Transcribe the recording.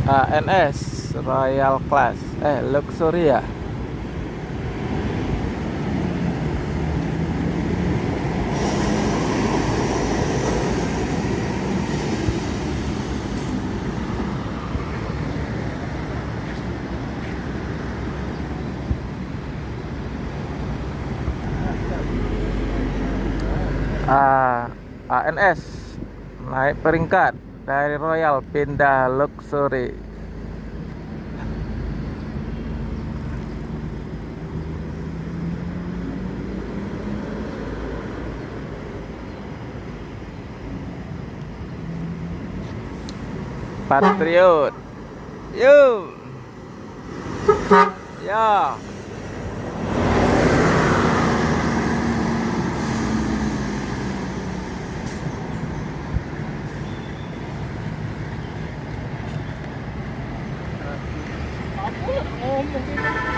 ANS Royal Class, Luxury ya. ANS naik peringkat dari Royal pindah Luxury. Patriot, yuk, ya. Aku ngomong